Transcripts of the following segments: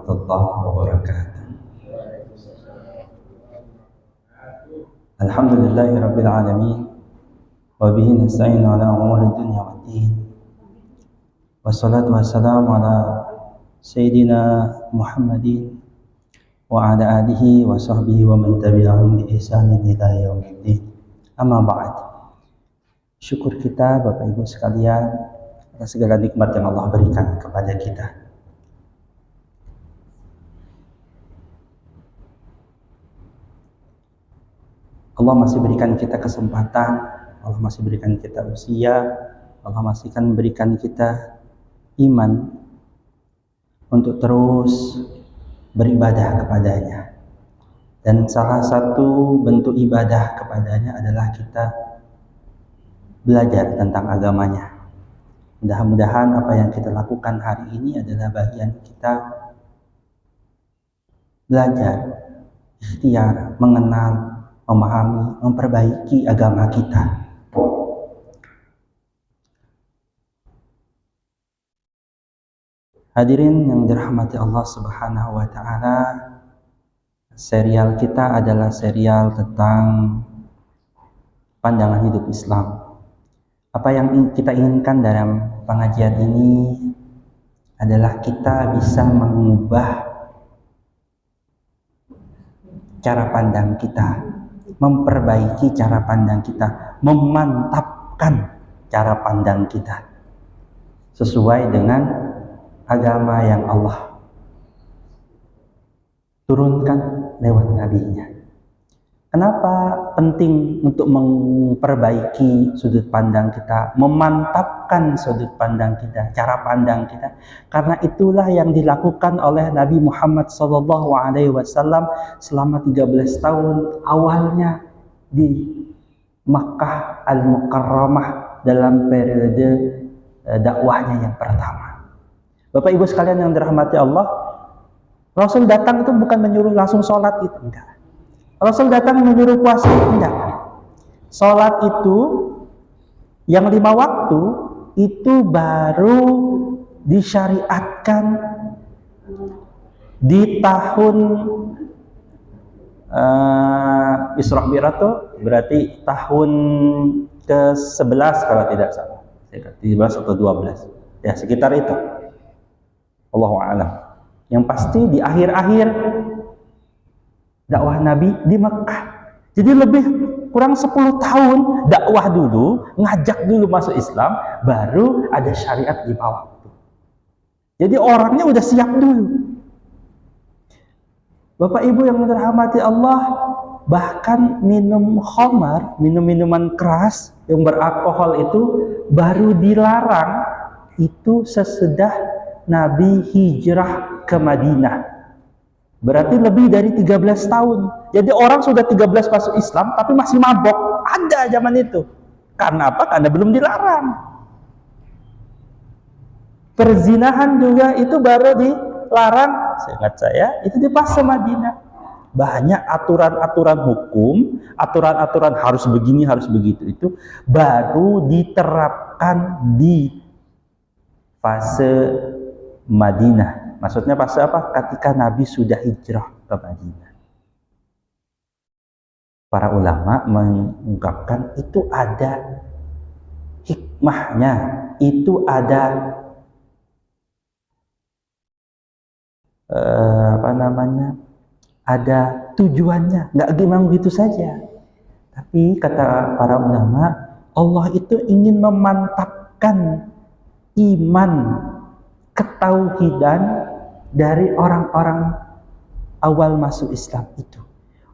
warahmatullahi wabarakatuh. Alhamdulillahi rabbil alamin wa bihi nasta'inu ala umuri dunya waddin. Wassalatu wassalamu ala sayyidina Muhammadin wa ala alihi wa sahbihi wa man tabi'ahum bi ihsanin ila yaumiddin. Amma ba'd. Syukur kita Bapak Ibu sekalian atas segala nikmat yang Allah berikan kepada kita. Allah masih berikan kita kesempatan, Allah masih berikan kita usia, Allah masih akan berikan kita iman untuk terus beribadah kepadanya. Dan salah satu bentuk ibadah kepadanya adalah kita belajar tentang agamanya. Mudah-mudahan apa yang kita lakukan hari ini adalah bagian kita belajar, ikhtiar, mengenal, memahami, memperbaiki agama kita. Hadirin yang dirahmati Allah Subhanahu wa taala, serial kita adalah serial tentang pandangan hidup Islam. Apa yang kita inginkan dalam pengajian ini adalah kita bisa mengubah cara pandang kita, memperbaiki cara pandang kita, memantapkan cara pandang kita sesuai dengan agama yang Allah turunkan lewat nabinya. Kenapa penting untuk memperbaiki sudut pandang kita, memantapkan sudut pandang kita, cara pandang kita? Karena itulah yang dilakukan oleh Nabi Muhammad SAW selama 13 tahun awalnya di Makkah Al-Mukarramah dalam periode dakwahnya yang pertama. Bapak Ibu sekalian yang dirahmati Allah, Rasul datang itu bukan menyuruh langsung sholat gitu, enggak. Rasul datang menyuruh puasa, enggak. Sholat itu yang 5 waktu itu baru disyariatkan di tahun Isra Mi'raj itu berarti tahun ke-11 kalau tidak salah, 13 atau 12 ya, sekitar itu, Allahu a'lam. Yang pasti di akhir-akhir dakwah Nabi di Mekah. Jadi lebih kurang 10 tahun dakwah dulu, ngajak dulu masuk Islam, baru ada syariat 5 waktu. Jadi orangnya udah siap dulu. Bapak Ibu yang dirahmati Allah, bahkan minum khamar, minum-minuman keras yang beralkohol itu baru dilarang itu sesudah Nabi hijrah ke Madinah. Berarti lebih dari 13 tahun. Jadi orang sudah 13 masuk Islam tapi masih mabok. Ada zaman itu. Karena apa? Karena belum dilarang. Perzinahan juga itu baru dilarang, seingat saya, itu di fase Madinah. Banyak aturan-aturan hukum, aturan-aturan harus begini, harus begitu, itu baru diterapkan di fase Madinah. Maksudnya fase apa? Ketika Nabi sudah hijrah ke Madinah. Para ulama mengungkapkan itu ada hikmahnya, itu ada ada tujuannya. Nggak gimana gitu saja. Tapi kata para ulama, Allah itu ingin memantapkan iman, ketauhidan dari orang-orang awal masuk Islam itu.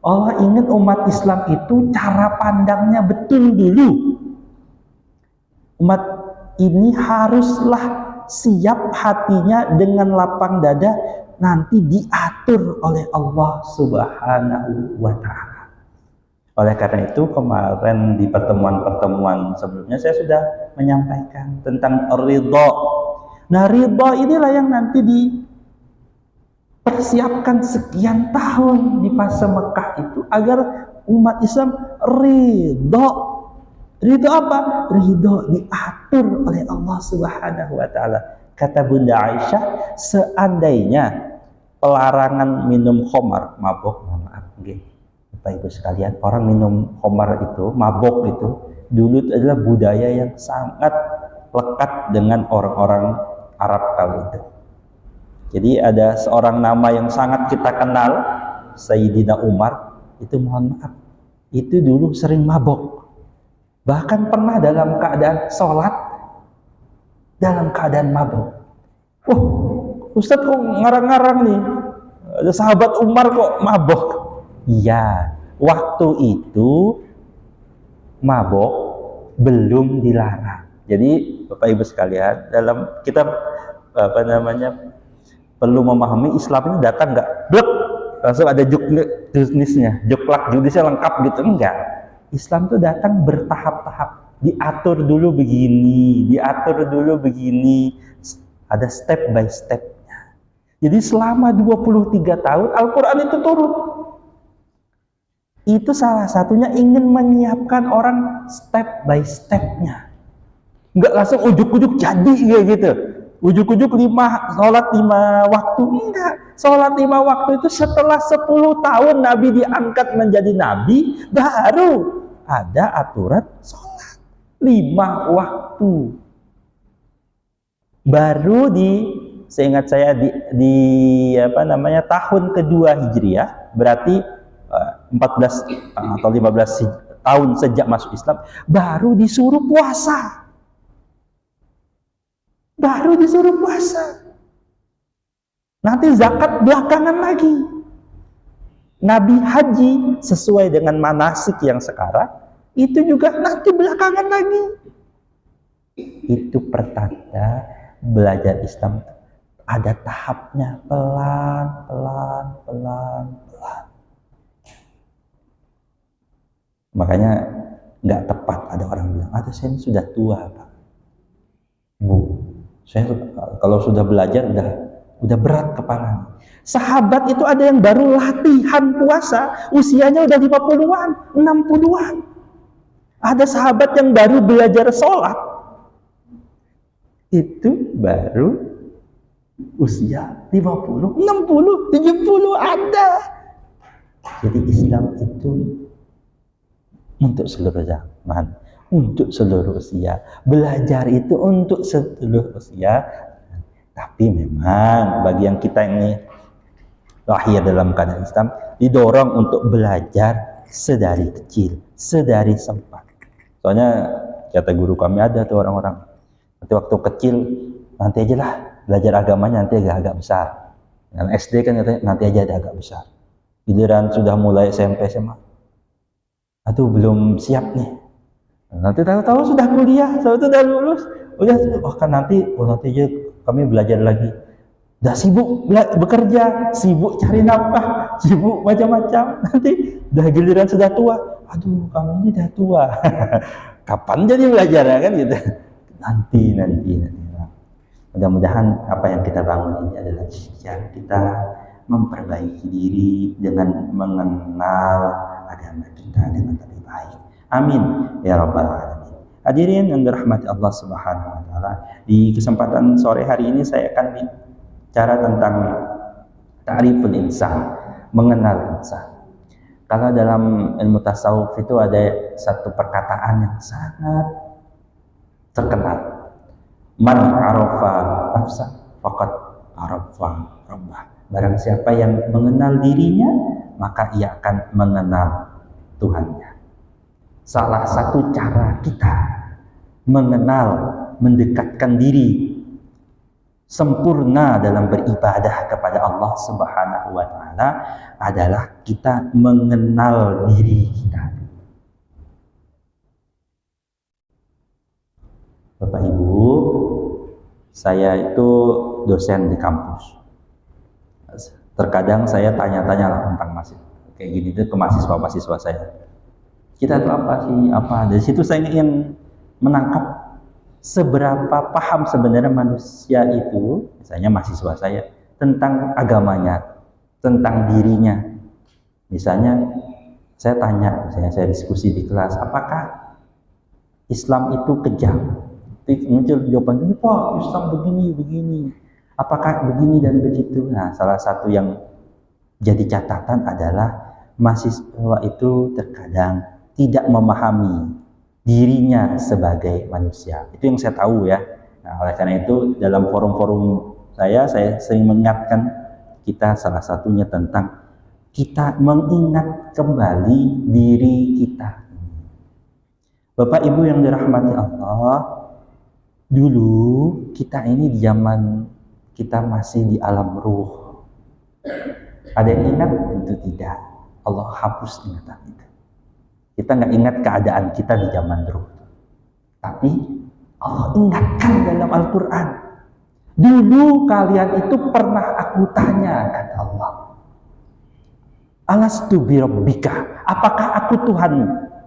Allah ingin umat Islam itu cara pandangnya betul dulu. Umat ini haruslah siap hatinya dengan lapang dada nanti diatur oleh Allah Subhanahu wa ta'ala. Oleh karena itu kemarin di pertemuan-pertemuan sebelumnya saya sudah menyampaikan tentang ridha. Nah, ridha inilah yang nanti dipersiapkan sekian tahun di fase Mekah itu agar umat Islam ridha. Ridha apa? Ridha diatur oleh Allah Subhanahu wa ta'ala. Kata Bunda Aisyah, seandainya pelarangan minum khamar, mabok, mohon maaf, okay. Bapak Ibu sekalian, orang minum khamar itu, mabok itu, dulu itu adalah budaya yang sangat lekat dengan orang-orang Arab kali itu. Jadi ada seorang nama yang sangat kita kenal, Sayyidina Umar, itu mohon maaf, itu dulu sering mabok. Bahkan pernah dalam keadaan sholat, dalam keadaan mabok. Ustadz kok ngarang-ngarang nih, ada sahabat Umar kok mabok. Iya, waktu itu mabok belum dilarang. Jadi Bapak Ibu sekalian, dalam kita perlu memahami Islam ini datang nggak blek langsung ada juknisnya, juknisnya lengkap gitu, enggak. Islam itu datang bertahap-tahap, diatur dulu begini, ada step by stepnya. Jadi selama 23 tahun Al-Quran itu turun. Itu salah satunya ingin menyiapkan orang step by stepnya. Enggak langsung ujuk-ujuk jadi gitu. Ujuk-ujuk sholat 5 waktu. Enggak. Sholat 5 waktu itu setelah 10 tahun Nabi diangkat menjadi Nabi, baru ada aturan sholat 5 waktu. Baru seingat saya di tahun kedua Hijriah, berarti 14 atau 15 tahun sejak masuk Islam, baru disuruh puasa. Nanti zakat belakangan lagi. Nabi haji sesuai dengan manasik yang sekarang, itu juga nanti belakangan lagi. Itu pertanda belajar Islam ada tahapnya, pelan. Makanya nggak tepat ada orang bilang, saya ini sudah tua Pak. Bu, saya kalau sudah belajar udah berat kepala. Sahabat itu ada yang baru latihan puasa, usianya udah 50-an, 60-an. Ada sahabat yang baru belajar sholat, itu baru usia 50, 60, 70 ada. Jadi Islam itu untuk seluruh zaman, untuk seluruh usia. Belajar itu untuk seluruh usia. Tapi memang bagi yang kita ini lahir dalam keadaan Islam, didorong untuk belajar sedari kecil, sedari sempat. Soalnya kata guru kami ada tuh orang-orang, nanti waktu kecil nanti aja lah belajar agamanya, nanti agak besar. Dan SD kan katanya nanti aja ada agak besar. Giliran sudah mulai SMP SMA, aduh belum siap nih. Nanti tahu-tahu sudah kuliah, sudah lulus, nanti aja kami belajar lagi. Udah sibuk bekerja, sibuk cari nafkah, sibuk macam-macam. Nanti udah giliran sudah tua, aduh kami ini udah tua. Kapan jadi belajar kan gitu? Nanti. Mudah-mudahan apa yang kita bangun ini adalah cara kita memperbaiki diri dengan mengenal agama kita dengan lebih baik. Amin ya rabbal alamin. Hadirin yang dirahmati Allah Subhanahu wa taala, di kesempatan sore hari ini saya akan bicara tentang ta'riful insan, mengenal insan. Kalau dalam ilmu tasawuf itu ada satu perkataan yang sangat terkenal. Man arafa nafsa faqad arafa rabbah. Barang siapa yang mengenal dirinya, maka ia akan mengenal Tuhannya. Salah satu cara kita mengenal, mendekatkan diri sempurna dalam beribadah kepada Allah Subhanahu wa taala adalah kita mengenal diri kita. Bapak Ibu, saya itu dosen di kampus. Terkadang saya tanya-tanya lah tentang kayak gini itu ke mahasiswa saya. Kita itu apa sih? Dari situ saya ingin menangkap seberapa paham sebenarnya manusia itu, misalnya mahasiswa saya, tentang agamanya, tentang dirinya. Misalnya saya tanya, misalnya saya diskusi di kelas, apakah Islam itu kejam? Muncul jawabannya, Pak, Islam begini. Apakah begini dan begitu? Nah, salah satu yang jadi catatan adalah mahasiswa itu terkadang tidak memahami dirinya sebagai manusia. Itu yang saya tahu ya. Nah, oleh karena itu dalam forum-forum saya sering mengingatkan kita, salah satunya tentang kita mengingat kembali diri kita. Bapak Ibu yang dirahmati Allah, dulu kita ini di zaman kita masih di alam ruh. Ada yang ingat? Tentu tidak. Allah hapus ingatan itu. Kita nggak ingat keadaan kita di zaman ruh. Tapi Allah ingatkan dalam Al-Quran. Dulu kalian itu pernah aku tanya, kata Allah. Alastu birabbika, apakah aku Tuhanmu?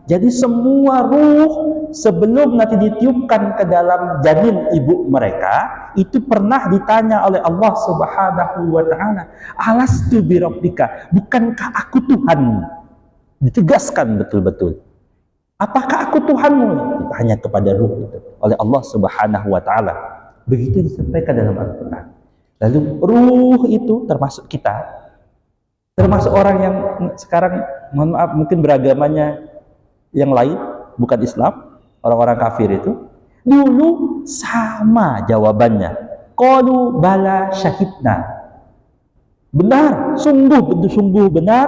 Jadi semua ruh sebelum nanti ditiupkan ke dalam janin ibu mereka, itu pernah ditanya oleh Allah Subhanahu wa ta'ala, alastu birabbika, bukankah aku Tuhanmu? Ditegaskan betul-betul. Apakah aku Tuhanmu? Ditanya kepada ruh itu oleh Allah Subhanahu wa ta'ala. Begitu disampaikan dalam Al-Quran. Lalu ruh itu termasuk kita, termasuk orang yang sekarang, mohon maaf, mungkin beragamanya yang lain, bukan Islam, orang-orang kafir itu, dulu sama jawabannya. Qalu bala syahidna. Benar, sungguh benar,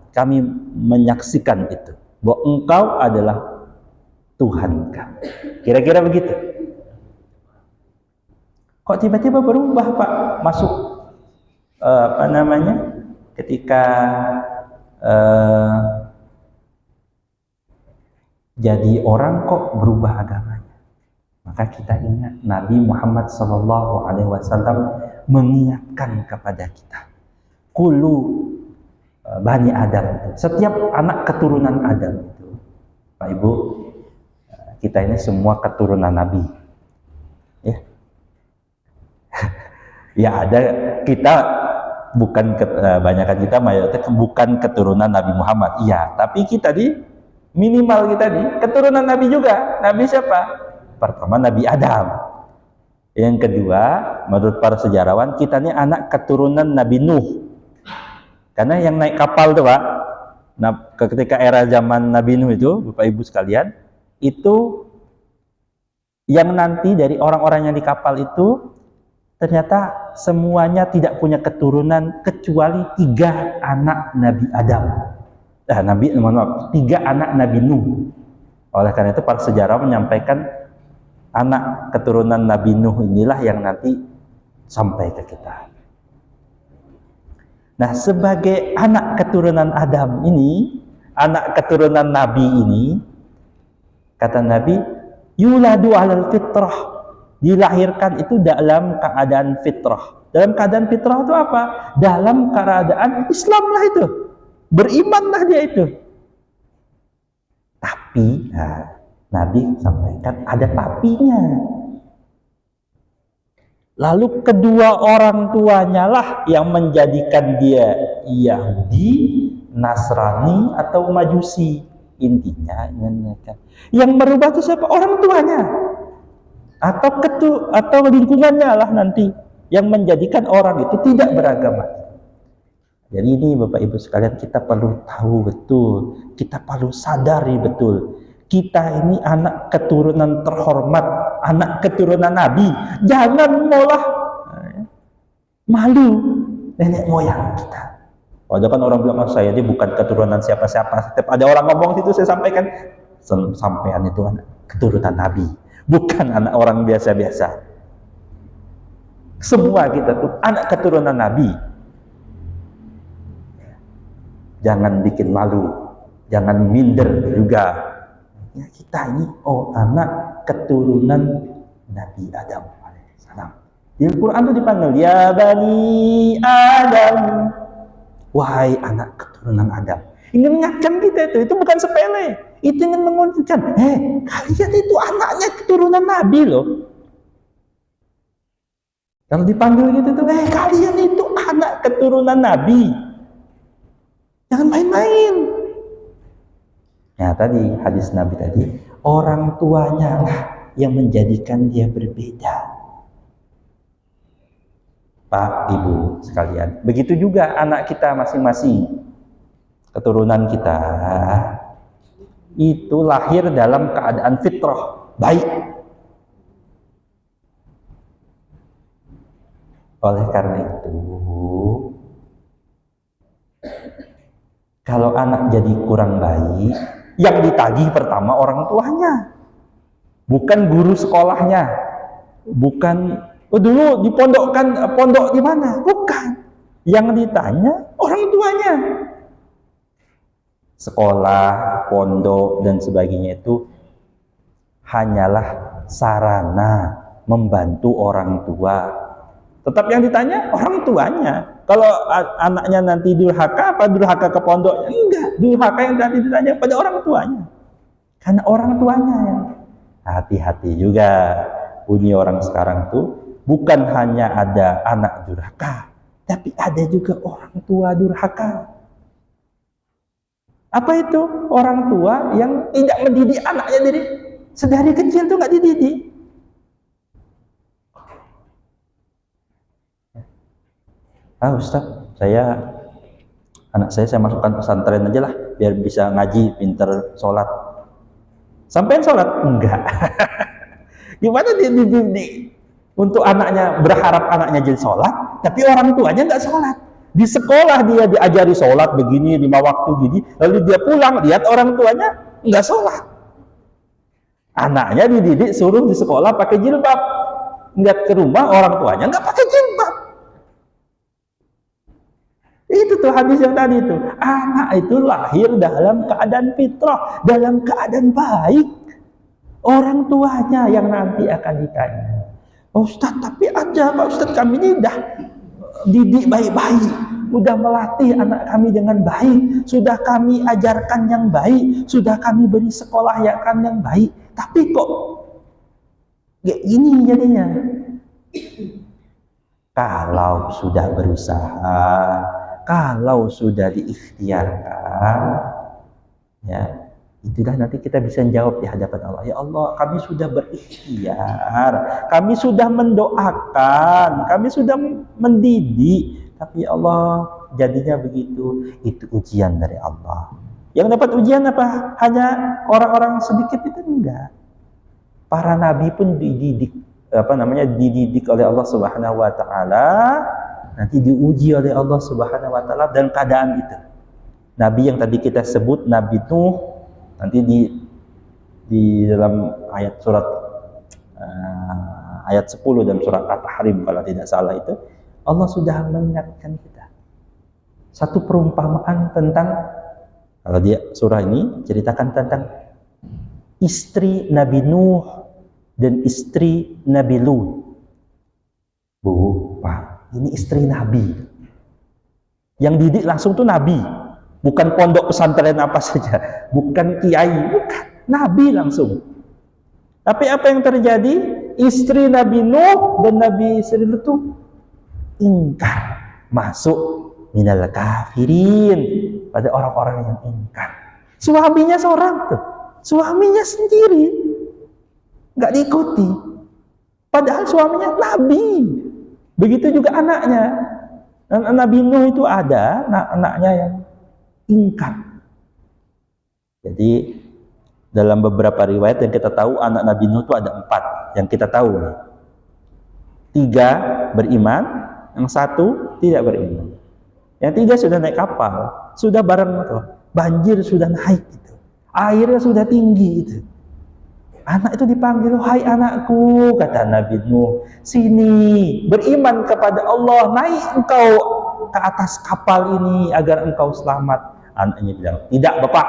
kami menyaksikan itu, bahwa engkau adalah Tuhan kami. Kira-kira begitu. Kok tiba-tiba berubah, Pak? Masuk ketika jadi orang kok berubah agamanya. Maka kita ingat Nabi Muhammad SAW mengingatkan kepada kita, Kulu Bani Adam, setiap anak keturunan Adam itu, Pak Ibu, kita ini semua keturunan Nabi, ya. Ya ada, kita bukan kebanyakan kita mayoritas bukan keturunan Nabi Muhammad, iya, tapi kita minimal kita keturunan Nabi juga. Nabi siapa? Pertama Nabi Adam. Yang kedua, menurut para sejarawan, kita ini anak keturunan Nabi Nuh. Karena yang naik kapal tuh, Pak, nah, ketika era zaman Nabi Nuh itu, Bapak Ibu sekalian, itu yang nanti dari orang-orang yang di kapal itu ternyata semuanya tidak punya keturunan kecuali 3 anak Nabi Adam. Tiga anak Nabi Nuh. Oleh karena itu para sejarah menyampaikan anak keturunan Nabi Nuh inilah yang nanti sampai ke kita. Nah, sebagai anak keturunan Adam ini, anak keturunan Nabi ini, kata Nabi, yuladu alal fitrah, dilahirkan itu dalam keadaan fitrah. Dalam keadaan fitrah itu apa? Dalam keadaan Islam lah itu. Berimanlah dia itu. Tapi Nabi sampaikan ada tapinya. Lalu kedua orang tuanya lah yang menjadikan dia Yahudi, Nasrani atau Majusi. Intinya yang merubah itu siapa? Orang tuanya atau lingkungannya lah nanti yang menjadikan orang itu tidak beragama. Jadi ini Bapak Ibu sekalian, kita perlu tahu betul, kita perlu sadari betul, kita ini anak keturunan terhormat, anak keturunan Nabi. Jangan malah malu nenek moyang kita. Ada kan orang bilang, saya ini bukan keturunan siapa-siapa. Setiap ada orang ngomong itu saya sampaikan, sampean itu anak keturunan Nabi, bukan anak orang biasa-biasa. Semua kita tuh anak keturunan Nabi. Jangan bikin malu, jangan minder juga. Ya, kita ini anak keturunan Nabi Adam alaihissalam. Di Al-Quran itu dipanggil ya Bani Adam, wahai anak keturunan Adam. Ingin mengingatkan kita itu bukan sepele. Itu ingin menunjukkan, kalian itu anaknya keturunan Nabi loh. Kalau dipanggil gitu tuh, kalian itu anak keturunan Nabi. Jangan main-main. Ya tadi hadis Nabi tadi, orang tuanya lah yang menjadikan dia berbeda. Pak, Ibu sekalian. Begitu juga anak kita masing-masing, keturunan kita itu lahir dalam keadaan fitrah baik. Oleh karena itu, kalau anak jadi kurang baik, yang ditagih pertama orang tuanya, bukan guru sekolahnya, bukan dulu dipondokkan, pondok di mana, bukan. Yang ditanya orang tuanya. Sekolah, pondok dan sebagainya itu hanyalah sarana membantu orang tua. Tetap yang ditanya orang tuanya. Kalau anaknya nanti durhaka, apa durhaka ke pondok? Enggak, durhaka yang nanti ditanya pada orang tuanya. Karena orang tuanya yang hati-hati juga. Bunyi orang sekarang tuh bukan hanya ada anak durhaka, tapi ada juga orang tua durhaka. Apa itu? Orang tua yang tidak mendidik anaknya dari sedari kecil tuh nggak dididik. Ustaz, anak saya masukkan pesantren aja lah, biar bisa ngaji, pinter, sholat. Sampai sholat? Enggak. Gimana dididik untuk anaknya, berharap anaknya jadi sholat, tapi orang tuanya nggak sholat. Di sekolah dia diajari sholat begini, 5 waktu gini, lalu dia pulang, lihat orang tuanya nggak sholat. Anaknya dididik suruh di sekolah pakai jilbab, lihat ke rumah orang tuanya nggak pakai jilbab. Itu tuh hadis yang tadi itu, anak itu lahir dalam keadaan fitrah, dalam keadaan baik. Orang tuanya yang nanti akan ditanya. Ustaz, tapi ada Pak Ustaz, kami ini dah didik baik-baik, sudah melatih anak kami dengan baik, sudah kami ajarkan yang baik, sudah kami beri sekolah yang baik, tapi kok kayak gini jadinya. Kalau sudah berusaha, kalau sudah diikhtiarkan, ya itulah nanti kita bisa jawab di hadapan Allah. Ya Allah, kami sudah berikhtiar, kami sudah mendoakan, kami sudah mendidik, tapi ya Allah jadinya begitu. Itu ujian dari Allah. Yang dapat ujian apa? Hanya orang-orang sedikit itu? Enggak. Para nabi pun dididik oleh Allah Subhanahu wa taala, nanti diuji oleh Allah Subhanahu wa taala dalam keadaan itu. Nabi yang tadi kita sebut, Nabi Nuh, nanti di dalam ayat surat ayat 10 dalam surat At-Tahrim kalau tidak salah itu, Allah sudah mengingatkan kita satu perumpamaan tentang, kalau dia surah ini ceritakan tentang istri Nabi Nuh dan istri Nabi Lut. Bu, Pak, ini istri Nabi. Yang didik langsung tuh Nabi. Bukan pondok pesantren apa saja, bukan kiai, bukan, Nabi langsung. Tapi apa yang terjadi? Istri Nabi Nuh dan Nabi Sri Lut itu ingkar, masuk minal kafirin, pada orang-orang yang ingkar. Suaminya seorang tuh, suaminya sendiri nggak diikuti, padahal suaminya Nabi. Begitu juga anaknya. Nabi Nuh itu ada anaknya yang ingkar. Jadi dalam beberapa riwayat yang kita tahu, anak Nabi Nuh itu ada 4 yang kita tahu. 3 beriman, yang 1 tidak beriman. Yang 3 sudah naik kapal, sudah bareng itu, banjir sudah naik gitu, airnya sudah tinggi itu. Anak itu dipanggil, "Hai anakku," kata Nabi Nuh, "sini, beriman kepada Allah, naik engkau ke atas kapal ini agar engkau selamat." Anaknya bilang, "Tidak Bapak,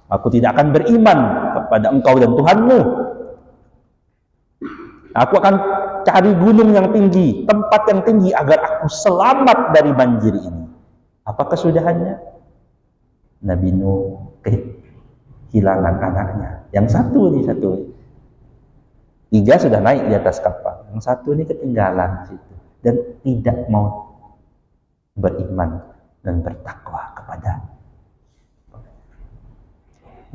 aku tidak akan beriman kepada engkau dan Tuhanmu. Aku akan cari gunung yang tinggi, tempat yang tinggi agar aku selamat dari banjir ini." Apa kesudahannya? Nabi Nuh kehilangan anaknya. Yang 1 3 sudah naik di atas kapal, yang 1 ini ketinggalan di situ dan tidak mau beriman dan bertakwa kepada.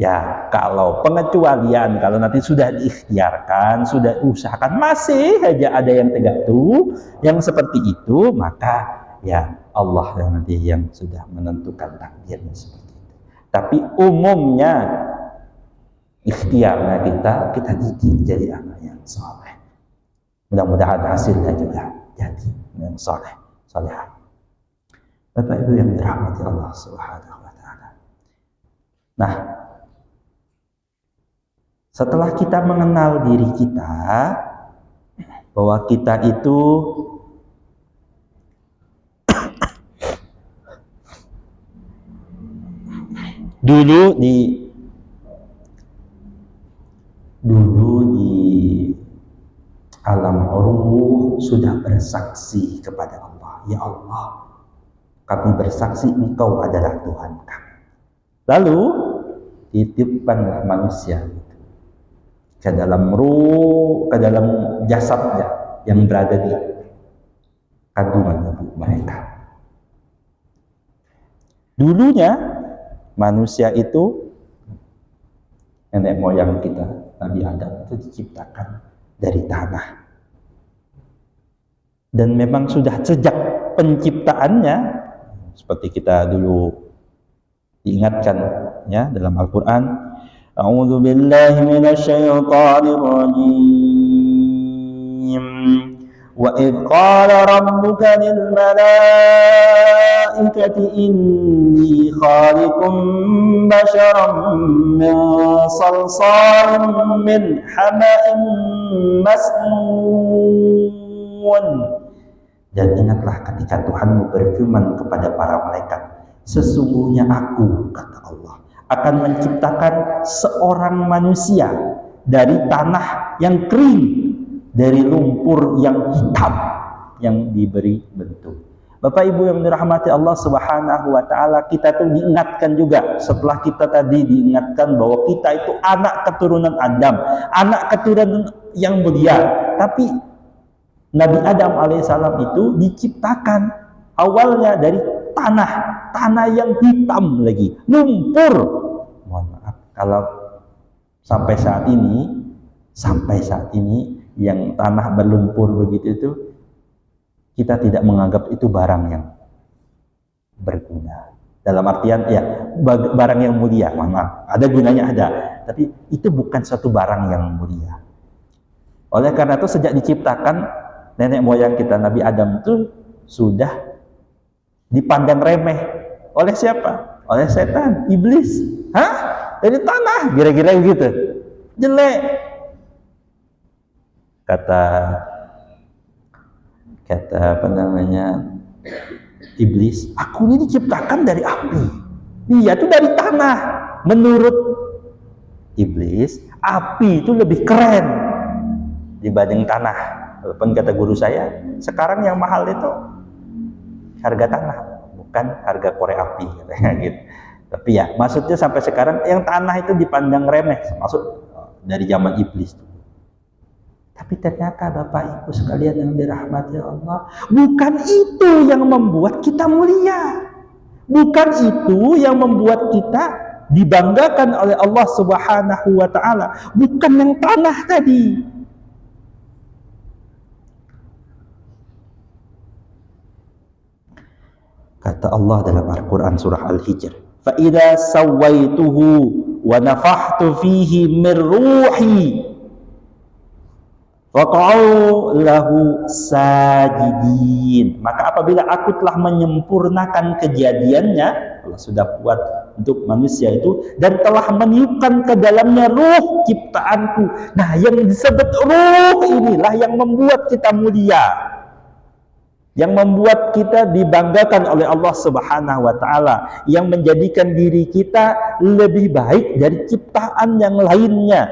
Ya, kalau pengecualian, kalau nanti sudah diikhtiarkan, sudah diusahakan, masih aja ada yang tegak tuh, yang seperti itu, maka ya Allah yang nanti yang sudah menentukan takdirnya seperti itu. Tapi umumnya ikhtiarnya kita didik jadi anak yang soleh. Mudah-mudahan hasilnya juga jadi yang soleh, solehah. Bapak Ibu yang dirahmati Allah Subhanahu wa Ta'ala. Nah, setelah kita mengenal diri kita, bahwa kita itu dulu di alam ruh sudah bersaksi kepada Allah, ya Allah, kami bersaksi Engkau adalah Tuhan kami. Lalu titipkanlah manusia ke dalam ruh, ke dalam jasadnya yang berada di kandungan ibu mereka. Dulunya manusia itu, nenek moyang kita, Nabi Adam itu diciptakan dari tanah. Dan memang sudah sejak penciptaannya, seperti kita dulu diingatkan ya dalam Al-Quran, A'udzu billahi minasyaitonir rajim. Wa idh qala rabbuka lil malaikati inni khaliqum basharan min salsalin min hama'in masnun. Dan ingatlah ketika Tuhanmu berfirman kepada para malaikat, sesungguhnya aku, kata Allah, akan menciptakan seorang manusia dari tanah yang kering, dari lumpur yang hitam yang diberi bentuk. Bapak Ibu yang dirahmati Allah Subhanahu wa Ta'ala, kita tuh diingatkan juga setelah kita tadi diingatkan bahwa kita itu anak keturunan Adam, anak keturunan yang mulia. Tapi Nabi Adam alaihissalam itu diciptakan awalnya dari tanah yang hitam lagi, lumpur. Mohon maaf kalau sampai saat ini yang tanah berlumpur begitu itu, kita tidak menganggap itu barang yang berguna. Dalam artian ya barang yang mulia, mohon maaf, ada gunanya ada, tapi itu bukan suatu barang yang mulia. Oleh karena itu sejak diciptakan nenek moyang kita Nabi Adam itu sudah dipandang remeh oleh siapa? Oleh setan, iblis. Hah? Dari tanah, kira-kira begitu. Jelek. Kata apa namanya? Iblis, aku ini diciptakan dari api. Dia itu dari tanah. Menurut iblis, api itu lebih keren dibanding tanah. Walaupun kata guru saya, sekarang yang mahal itu harga tanah, bukan harga korek api, katanya gitu. Tapi ya, maksudnya sampai sekarang yang tanah itu dipandang remeh, maksud dari zaman iblis. Tapi ternyata Bapak Ibu sekalian yang dirahmati Allah, bukan itu yang membuat kita mulia. Bukan itu yang membuat kita dibanggakan oleh Allah Subhanahu wa Ta'ala. Bukan yang tanah tadi. Kata Allah dalam Al-Quran surah Al-Hijr, فَإِذَا سَوَّيْتُهُ وَنَفَحْتُ فِيهِ مِنْ رُوحِي فَقَعُوا لَهُ سَاجِدِينَ. Maka apabila aku telah menyempurnakan kejadiannya, Allah sudah buat untuk manusia itu, dan telah meniupkan ke dalamnya ruh ciptaanku. Nah, yang disebut ruh inilah yang membuat kita mulia, yang membuat kita dibanggakan oleh Allah Subhanahu wa Ta'ala, yang menjadikan diri kita lebih baik dari ciptaan yang lainnya.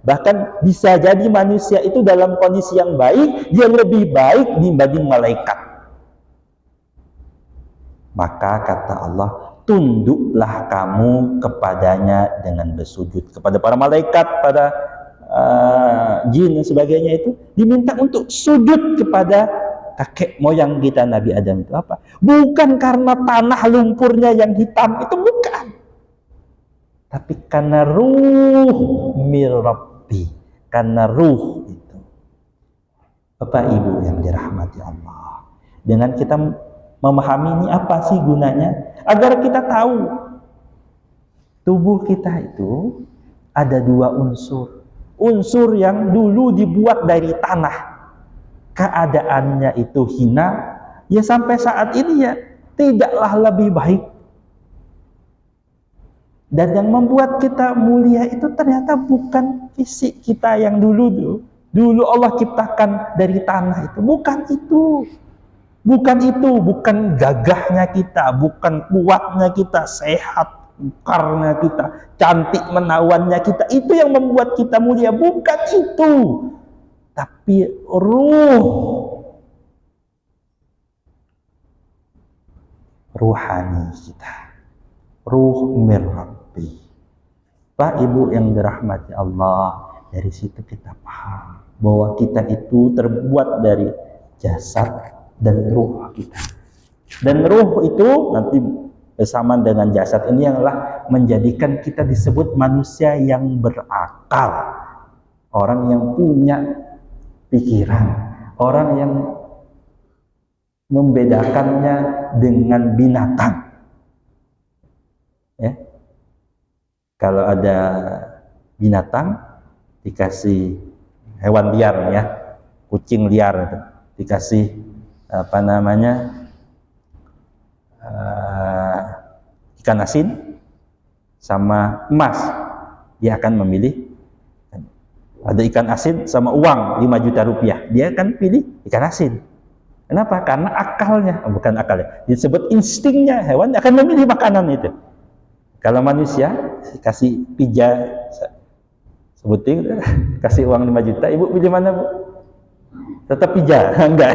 Bahkan bisa jadi manusia itu dalam kondisi yang baik, dia lebih baik dibanding malaikat. Maka kata Allah, tunduklah kamu kepadanya dengan bersujud. Kepada para malaikat, pada jin dan sebagainya itu diminta untuk sujud kepada kakek moyang kita Nabi Adam itu apa? Bukan karena tanah lumpurnya yang hitam, itu bukan. tapi karena ruh mir Rabbi, karena ruh itu. Bapak Ibu yang dirahmati Allah, dengan kita memahami ini apa sih gunanya, agar kita tahu tubuh kita itu ada dua unsur. Unsur yang dulu dibuat dari tanah, keadaannya itu hina, ya sampai saat ini ya tidaklah lebih baik. Dan yang membuat kita mulia itu ternyata bukan fisik kita yang dulu Allah ciptakan dari tanah itu. Bukan itu. Bukan gagahnya kita, bukan kuatnya kita, sehat, karena kita, cantik menawannya kita. Itu yang membuat kita mulia. Bukan itu. Tapi ruhani kita. Ruh mir Rabbi. Pak Ibu yang dirahmati Allah, dari situ kita paham bahwa kita itu terbuat dari jasad dan ruh kita. Dan ruh itu nanti bersama dengan jasad ini yangilah menjadikan kita disebut manusia yang berakal, orang yang punya pikiran, orang yang membedakannya dengan binatang. Ya. Kalau ada binatang dikasih hewan liar ya, kucing liar itu dikasih ikan asin sama emas, dia akan memilih. Ada ikan asin sama uang 5 juta rupiah, dia akan pilih ikan asin. Kenapa? Karena akalnya, bukan akalnya, disebut instingnya, hewan akan memilih makanan itu. Kalau manusia kasih pija, sebutin kasih uang 5 juta, ibu pilih mana bu? Tetap pija? Enggak.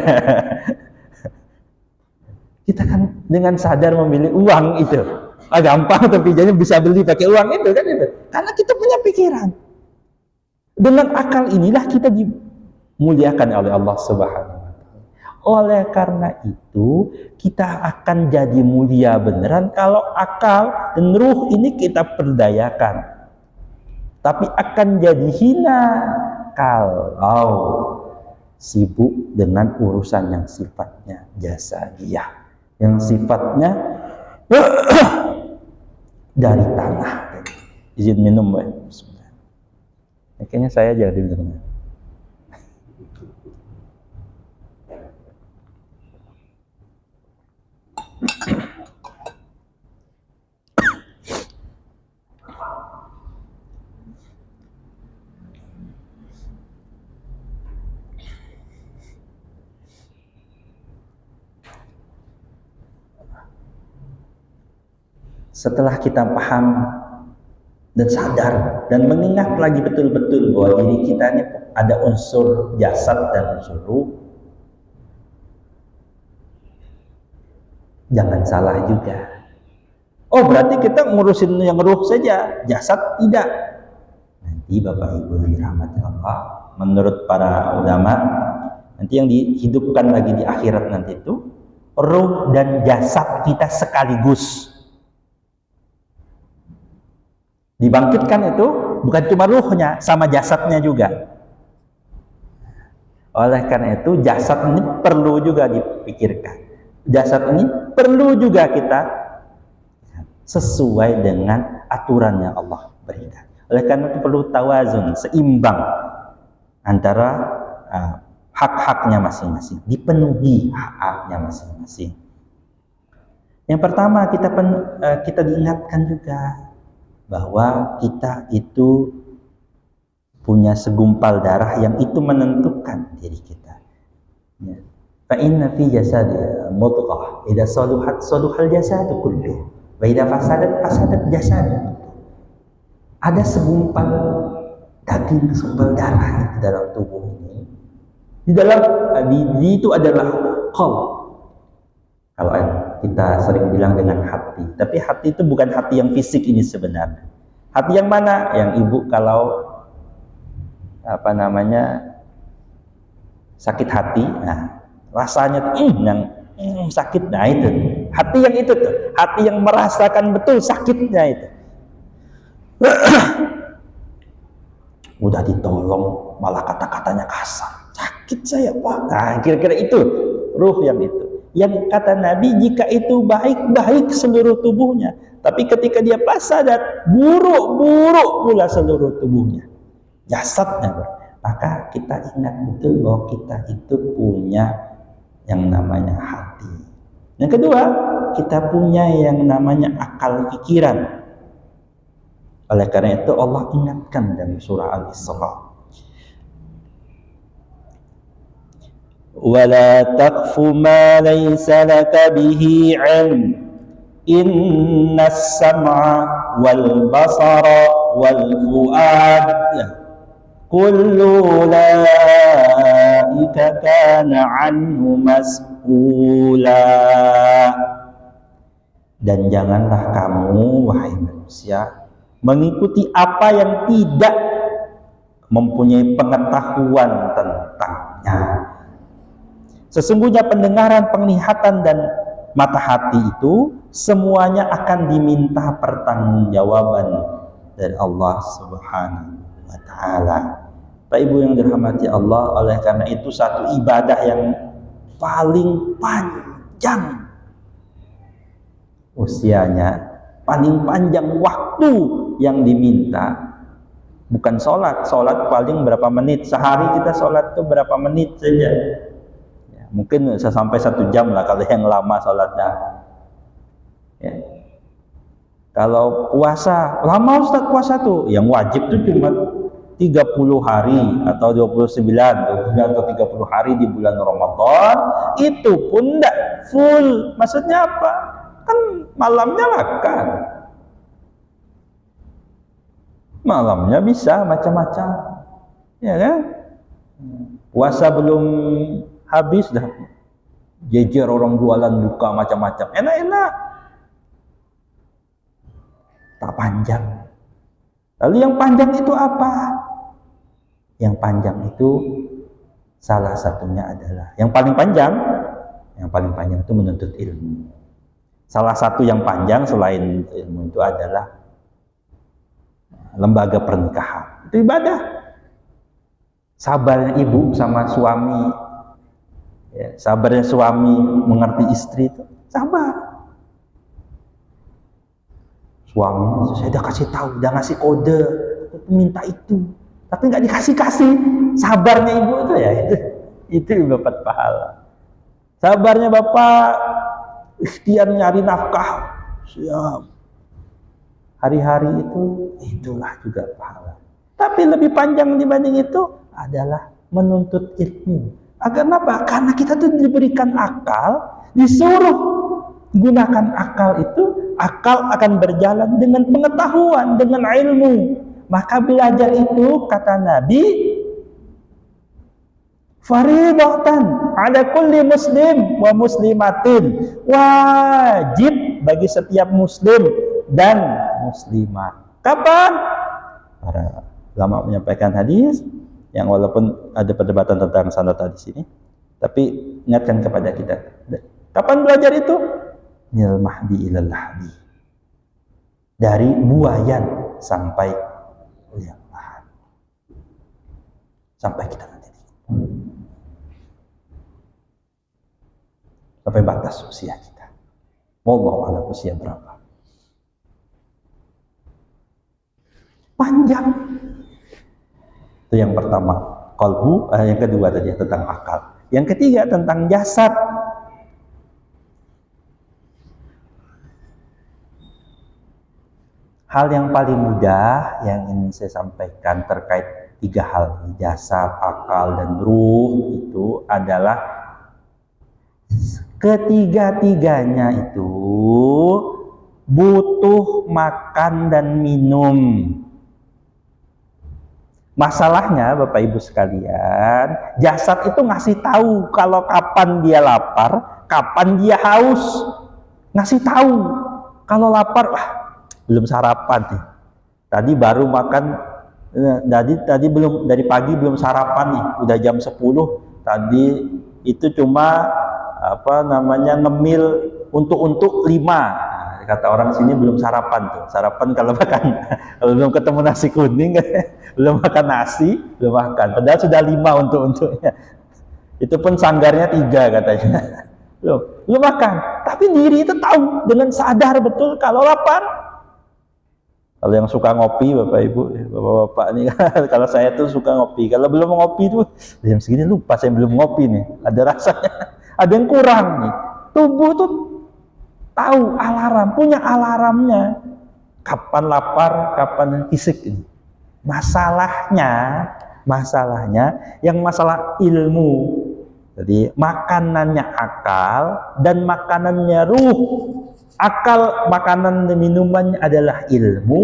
Kita kan dengan sadar memilih uang itu. Gampang tuh pijanya, bisa beli pakai uang itu kan itu. Karena kita punya pikiran. Dengan akal inilah kita dimuliakan oleh Allah Subhanahu wa Ta'ala. Oleh karena itu, kita akan jadi mulia beneran kalau akal dan ruh ini kita perdayakan. Tapi akan jadi hina kalau sibuk dengan urusan yang sifatnya jasadiyah, yang sifatnya dari tanah. Izin minum, Mbak. Kayaknya saya jadi benar. Setelah kita paham dan sadar dan mengingat lagi betul-betul bahwa diri kita ini ada unsur jasad dan unsur ruh, jangan salah juga. Oh, berarti kita ngurusin yang ruh saja, jasad tidak. Nanti Bapak Ibu yang dirahmati Allah, menurut para ulama, nanti yang dihidupkan lagi di akhirat nanti itu ruh dan jasad kita sekaligus. Dibangkitkan itu bukan cuma ruhnya, sama jasadnya juga. Oleh karena itu jasad ini perlu juga dipikirkan. Jasad ini perlu juga kita sesuai dengan aturan yang Allah berikan. Oleh karena itu perlu tawazun, seimbang antara hak-haknya masing-masing, dipenuhi hak-haknya masing-masing. Yang pertama kita diingatkan juga bahwa kita itu punya segumpal darah yang itu menentukan diri kita. Fa inna fi jasadi mudghah idza saluhat saluhal jasadu kullu wa idza fasadat jasadu. Ada segumpal daging, segumpal darah di dalam tubuh ini. Di itu adalah qalb. Kalau kita sering bilang dengan hati, tapi hati itu bukan hati yang fisik ini sebenarnya. Hati yang mana? Yang ibu kalau sakit hati, nah rasanya yang sakit, nah itu hati yang itu tuh, hati yang merasakan betul sakitnya itu. Udah ditolong malah kata-katanya kasar, sakit saya Pak. Nah, kira-kira itu ruh yang itu. Yang kata Nabi, jika itu baik-baik seluruh tubuhnya, tapi ketika dia fasadat, buruk-buruk pula seluruh tubuhnya, jasadnya. Maka kita ingat betul bahwa kita itu punya yang namanya hati. Yang kedua, kita punya yang namanya akal pikiran. Oleh karena itu Allah ingatkan dalam surah Al-Isra, wala taqfu ma laysa laka bihi ilm innas sam'a wal basara wal fuad kullu ulaika kana anhu mas'ula. Dan janganlah kamu wahai manusia mengikuti apa yang tidak mempunyai pengetahuan tentangnya. Sesungguhnya pendengaran, penglihatan, dan mata hati itu semuanya akan diminta pertanggungjawaban dari Allah Subhanahu wa Ta'ala. Pak Ibu yang dirahmati Allah, oleh karena itu satu ibadah yang paling panjang usianya, paling panjang waktu yang diminta, bukan sholat. Sholat paling berapa menit sehari, kita sholat itu berapa menit saja ya, mungkin sampai 1 jam lah kalau yang lama sholatnya ya. Kalau puasa lama Ustaz, puasa tuh yang wajib tuh cuma 30 hari atau 29 atau 30 hari di bulan Ramadan, itu pun enggak full. Maksudnya apa? Kan malamnya makan, malamnya bisa macam-macam ya kan. Puasa belum habis dah jejer orang jualan buka macam-macam, enak-enak, tak panjang. Lalu yang panjang itu apa? Yang panjang itu salah satunya adalah yang paling panjang itu menuntut ilmu. Salah satu yang panjang selain ilmu itu adalah lembaga pernikahan. Itu ibadah. Sabarnya ibu sama suami, ya, sabarnya suami mengerti istri itu sabar. Suami, saya udah kasih tahu, udah ngasih kode, minta itu, tapi nggak dikasih-kasih. Sabarnya ibu itu ya itu dapat pahala. Sabarnya bapak ikhtiar nyari nafkah, siap. Hari-hari itulah juga pahala. Tapi lebih panjang dibanding itu adalah menuntut ilmu. Agar apa? Karena kita tuh diberikan akal, disuruh gunakan akal itu, akal akan berjalan dengan pengetahuan, dengan ilmu. Maka belajar itu, kata Nabi, faridatan ala kulli muslim wa muslimatin, wajib bagi setiap muslim dan muslimah. Kapan? Para ulama menyampaikan hadis yang walaupun ada perdebatan tentang sanad di sini, tapi ingatkan kepada kita. Kapan belajar itu? Minal mahdi ilal lahdi, dari buayan sampai liang lahat, sampai kita nanti sampai batas usia kita. Wallahu a'lam usia berapa. Panjang. Itu yang pertama, qalbu. Yang kedua tadi tentang akal. Yang ketiga tentang jasad. Hal yang paling mudah yang ingin saya sampaikan terkait 3 hal, jasad, akal, dan ruh, itu adalah ketiga-tiganya itu butuh makan dan minum. Masalahnya Bapak Ibu sekalian, jasad itu ngasih tahu kalau kapan dia lapar, kapan dia haus. Ngasih tahu kalau lapar, belum sarapan nih. Tadi baru makan, tadi belum, dari pagi belum sarapan nih, udah jam 10. Tadi itu cuma ngemil untuk 5. kata orang sini belum sarapan tuh. Sarapan kalau makan, kalau belum ketemu nasi kuning, belum makan nasi, belum makan. Padahal sudah 5 untuknya. Itu pun sanggarnya 3 katanya. Belum makan. Tapi diri itu tahu dengan sadar betul kalau lapar. Kalau yang suka ngopi, Bapak Ibu, Bapak-bapak nih, kalau saya tuh suka ngopi. Kalau belum ngopi tuh, jam segini lupa saya belum ngopi nih. Ada rasanya, ada yang kurang nih. Tubuh tuh tahu alarm, punya alarmnya. Kapan lapar, kapan fisik ini. Masalahnya, yang masalah ilmu. Jadi makanannya akal dan makanannya ruh. Akal, makanan dan minumannya adalah ilmu,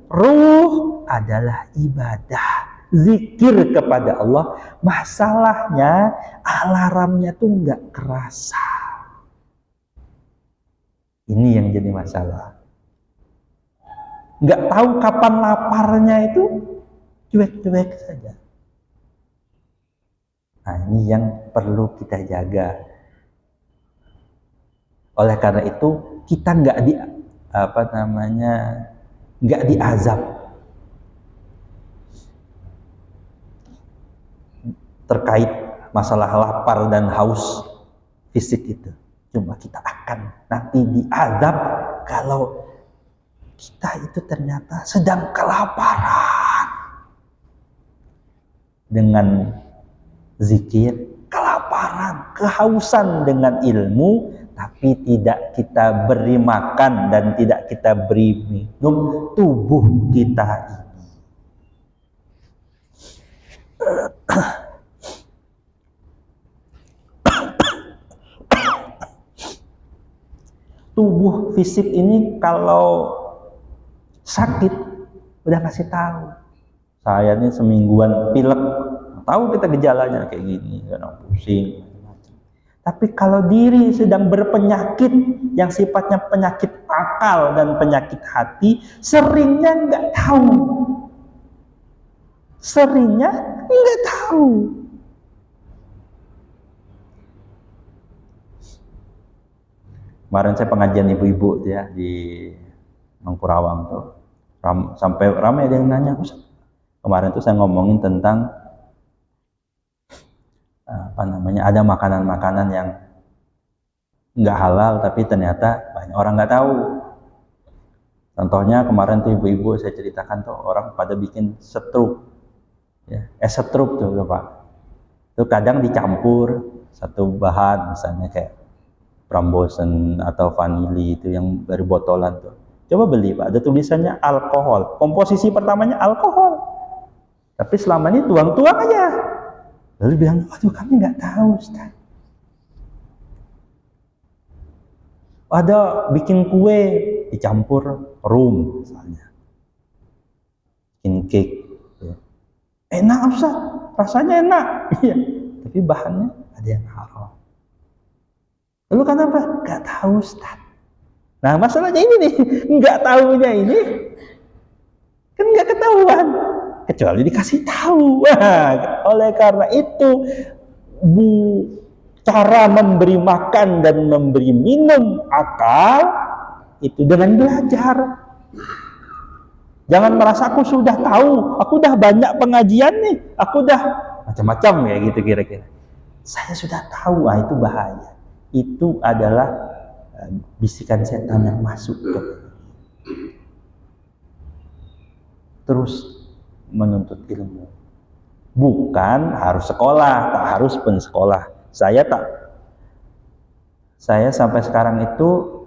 ruh adalah ibadah, zikir kepada Allah. Masalahnya alarmnya tuh nggak kerasa. Ini yang jadi masalah. Nggak tahu kapan laparnya itu, cuek-cuek saja. Nah, ini yang perlu kita jaga. Oleh karena itu kita nggak diazab terkait masalah lapar dan haus fisik itu. Cuma kita akan nanti diazab kalau kita itu ternyata sedang kelaparan. Dengan zikir, kelaparan, kehausan dengan ilmu, tapi tidak kita beri makan dan tidak kita beri minum tubuh kita ini. Tubuh fisik ini kalau sakit udah kasih tahu. Saya ini semingguan pilek, tahu kita gejalanya kayak gini, kadang pusing. Tapi kalau diri sedang berpenyakit yang sifatnya penyakit akal dan penyakit hati, seringnya nggak tahu. Kemarin saya pengajian ibu-ibu ya di Mangkurawang tuh, sampai ramai ada yang nanya. Kemarin tuh saya ngomongin tentang ada makanan-makanan yang nggak halal tapi ternyata banyak orang nggak tahu. Contohnya kemarin tuh ibu-ibu saya ceritakan tuh orang pada bikin setrup, ya, setrup tuh Pak. Itu kadang dicampur satu bahan, misalnya kayak Frambozen atau vanili itu yang dari botolan tuh. Coba beli Pak, ada tulisannya alkohol. Komposisi pertamanya alkohol. Tapi selama ini tuang-tuang aja. Lalu bilang, waduh kami nggak tahu Ustaz. Ada bikin kue dicampur rum misalnya, bikin cake, enak Ustaz, rasanya enak, iya. Tapi bahannya ada yang haram. Lalu kenapa? Nggak tahu Ustaz. Nah masalahnya ini nih, nggak tahunya ini kan nggak ketahuan. Kecuali dikasih tahu. Wah, oleh karena itu cara memberi makan dan memberi minum akal itu dengan belajar. Jangan merasa aku sudah tahu, aku udah banyak pengajian nih, aku udah macam-macam ya gitu kira-kira. Saya sudah tahu, itu bahaya. Itu adalah bisikan setan yang masuk ke terus menuntut ilmu. Bukan harus sekolah, tak harus pun sekolah. Saya sampai sekarang itu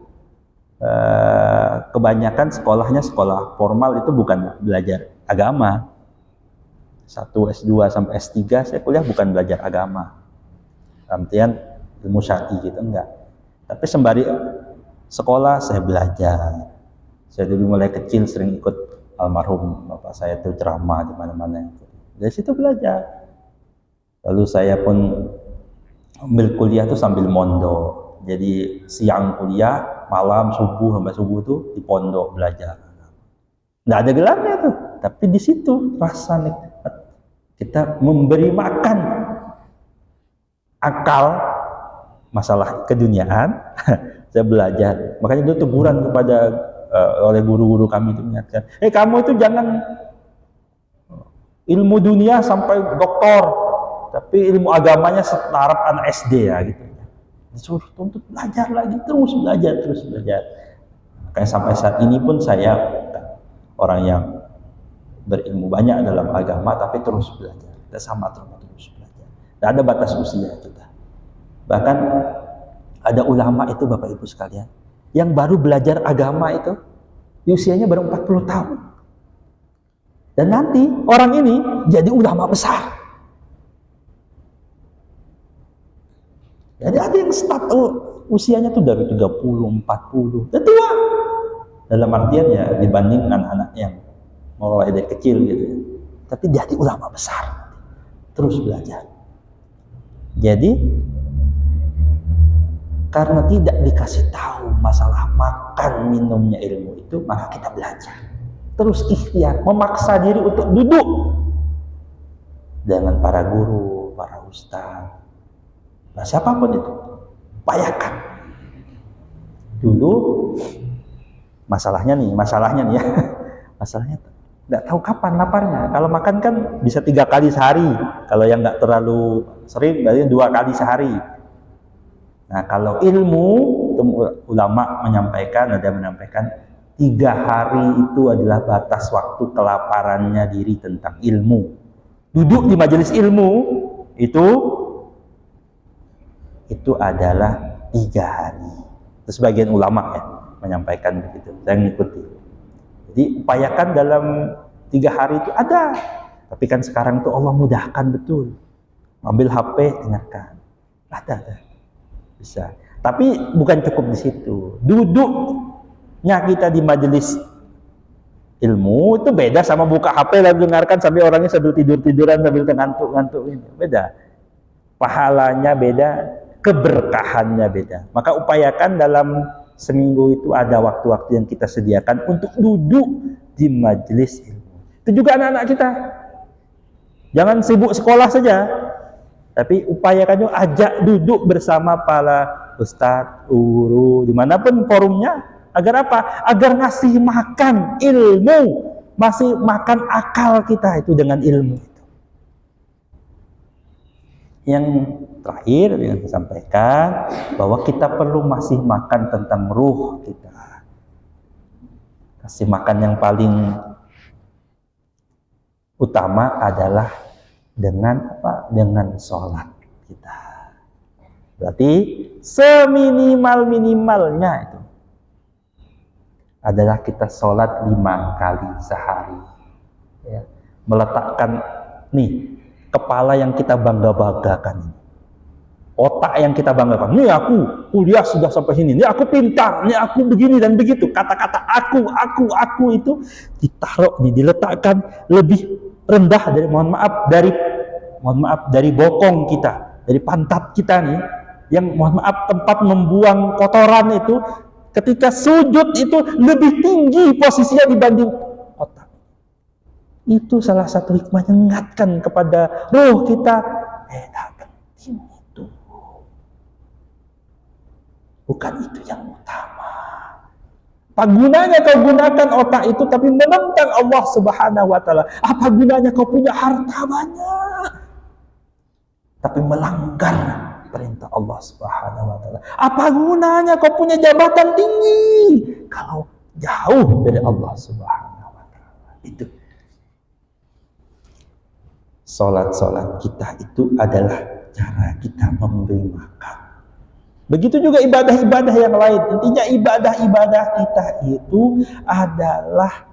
kebanyakan sekolahnya sekolah formal, itu bukan belajar agama. 1 S2 sampai S3 saya kuliah bukan belajar agama. Artian ilmu syar'i gitu, enggak. Tapi sembari sekolah saya belajar. Saya dulu mulai kecil sering ikut almarhum bapak saya itu ceramah di mana-mana. Dari situ belajar. Lalu saya pun ambil kuliah tuh sambil mondok. Jadi siang kuliah, malam subuh sampai subuh tuh di pondok belajar. Nggak ada gelarnya tuh, tapi di situ rasa nikmat. Kita memberi makan akal masalah keduniaan, saya belajar. Makanya itu teguran kepada oleh guru-guru kami itu mengingatkan, kamu itu jangan ilmu dunia sampai doktor, tapi ilmu agamanya setaraf anak SD ya gitu. Disuruh untuk belajar lagi, terus belajar. Kayak sampai saat ini pun saya orang yang berilmu banyak dalam agama, tapi terus belajar. Kita sama terus belajar. Tidak ada batas usia kita. Bahkan ada ulama itu Bapak Ibu sekalian, yang baru belajar agama itu, usianya baru 40 tahun. Dan nanti orang ini jadi ulama besar. Jadi ada yang start usianya tuh dari 30, 40, dan tua. Dalam artian ya dibanding anak-anak yang mulai dari kecil gitu ya. Tapi jadi ulama besar. Terus belajar. Jadi karena tidak dikasih tahu masalah makan minumnya ilmu itu, maka kita belajar. Terus ikhtiar, memaksa diri untuk duduk dengan para guru, para ustaz. Nah, siapapun itu, upayakan. Dulu masalahnya nih ya, masalahnya nggak tahu kapan laparnya. Kalau makan kan bisa 3 kali sehari, kalau yang nggak terlalu sering berarti 2 kali sehari. Nah, kalau ilmu, ulama menyampaikan 3 hari itu adalah batas waktu kelaparannya diri tentang ilmu. Duduk di majelis ilmu itu adalah 3 hari. Terus sebagian ulama ya menyampaikan begitu. Saya mengikuti. Jadi upayakan dalam 3 hari itu ada. Tapi kan sekarang tuh Allah mudahkan betul. Ambil HP, dengarkan. Ada. Bisa. Tapi bukan cukup di situ. Duduknya kita di majelis ilmu itu beda sama buka HP lalu dengarkan sambil orangnya sambil tiduran sambil ngantuk ini. Beda. Pahalanya beda, keberkahannya beda. Maka upayakan dalam seminggu itu ada waktu-waktu yang kita sediakan untuk duduk di majelis ilmu. Itu juga anak-anak kita. Jangan sibuk sekolah saja, tapi upayakan juga ajak duduk bersama para ustadz, guru, dimanapun forumnya. Agar apa? Agar ngasih makan ilmu, masih makan akal kita itu dengan ilmu itu. Yang terakhir yang saya sampaikan bahwa kita perlu masih makan tentang ruh kita. Kasih makan yang paling utama adalah dengan apa? Dengan sholat kita. Berarti seminimal-minimalnya itu adalah kita sholat 5 kali sehari. Ya. Meletakkan nih kepala yang kita bangga-banggakan, otak yang kita banggakan. Nih aku kuliah sudah sampai sini, nih aku pintar, nih aku begini dan begitu. Kata-kata aku itu ditaruh, diletakkan lebih rendah dari mohon maaf dari bokong kita, dari pantat kita nih, yang mohon maaf tempat membuang kotoran itu. Ketika sujud itu lebih tinggi posisinya dibanding otak. Itu salah satu hikmah yang mengingatkan kepada roh kita. Penting itu. Bukan itu yang utama. Apa gunanya kau gunakan otak itu tapi menentang Allah Subhanahu wa Ta'ala? Apa gunanya kau punya harta banyak tapi melanggar perintah Allah Subhanahu wa Ta'ala? Apa gunanya kau punya jabatan tinggi kalau jauh dari Allah Subhanahu wa Ta'ala? Itu Salat kita itu adalah cara kita memberi makan. Begitu juga ibadah-ibadah yang lain. Intinya ibadah-ibadah kita itu adalah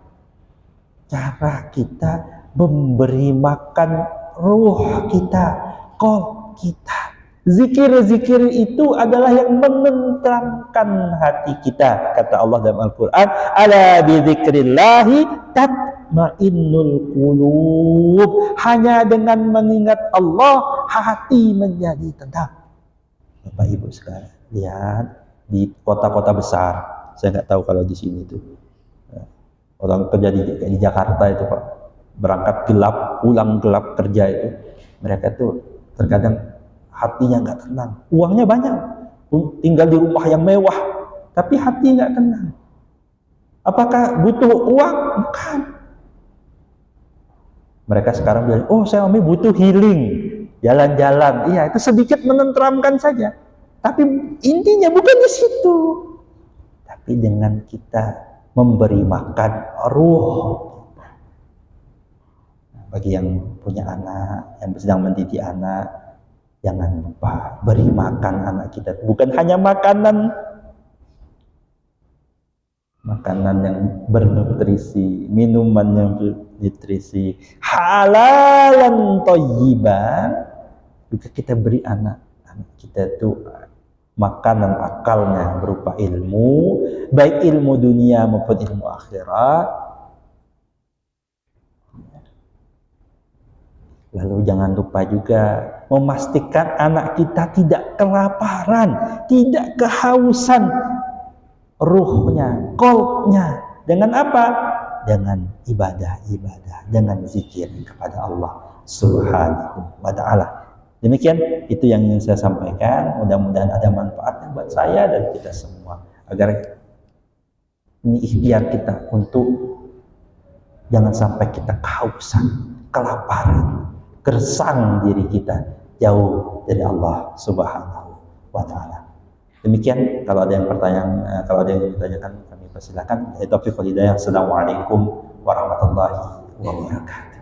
cara kita memberi makan ruh kita, qalb kita. Zikir-zikir itu adalah yang menenteramkan hati kita. Kata Allah dalam Al-Quran, ala bidzikrillahi tatma'innul qulub. Hanya dengan mengingat Allah, hati menjadi tenang. Bapak Ibu sekalian, lihat di kota-kota besar. Saya nggak tahu kalau di sini tuh. Orang kerja di Jakarta itu Pak, berangkat gelap, pulang gelap kerja itu. Mereka tuh terkadang hatinya nggak tenang, uangnya banyak, tinggal di rumah yang mewah, tapi hati nggak tenang. Apakah butuh uang? Bukan. Mereka sekarang bilang, oh saya butuh healing, jalan-jalan. Iya, itu sedikit menenteramkan saja. Tapi intinya bukan di situ. Tapi dengan kita memberi makan ruh. Bagi yang punya anak, yang sedang mendidik anak, jangan lupa beri makan anak kita. Bukan hanya makanan yang bernutrisi, minuman yang bernutrisi, halalan thayyiban. Juga kita beri anak kita itu makanan akalnya berupa ilmu, baik ilmu dunia maupun ilmu akhirat. Lalu jangan lupa juga memastikan anak kita tidak kelaparan, tidak kehausan ruhnya, qalbnya. Dengan apa? Dengan ibadah, dengan zikir kepada Allah Subhanahu wa ta'ala. Demikian itu yang ingin saya sampaikan. Mudah-mudahan ada manfaatnya buat saya dan kita semua, agar ini ikhtiar kita untuk jangan sampai kita kehausan, kelaparan, gersang diri kita jauh dari Allah Subhanahu wa ta'ala. Demikian, kalau ada yang ditanyakan kami persilakan. Taufiq wal hidayah. Assalamualaikum warahmatullahi wabarakatuh.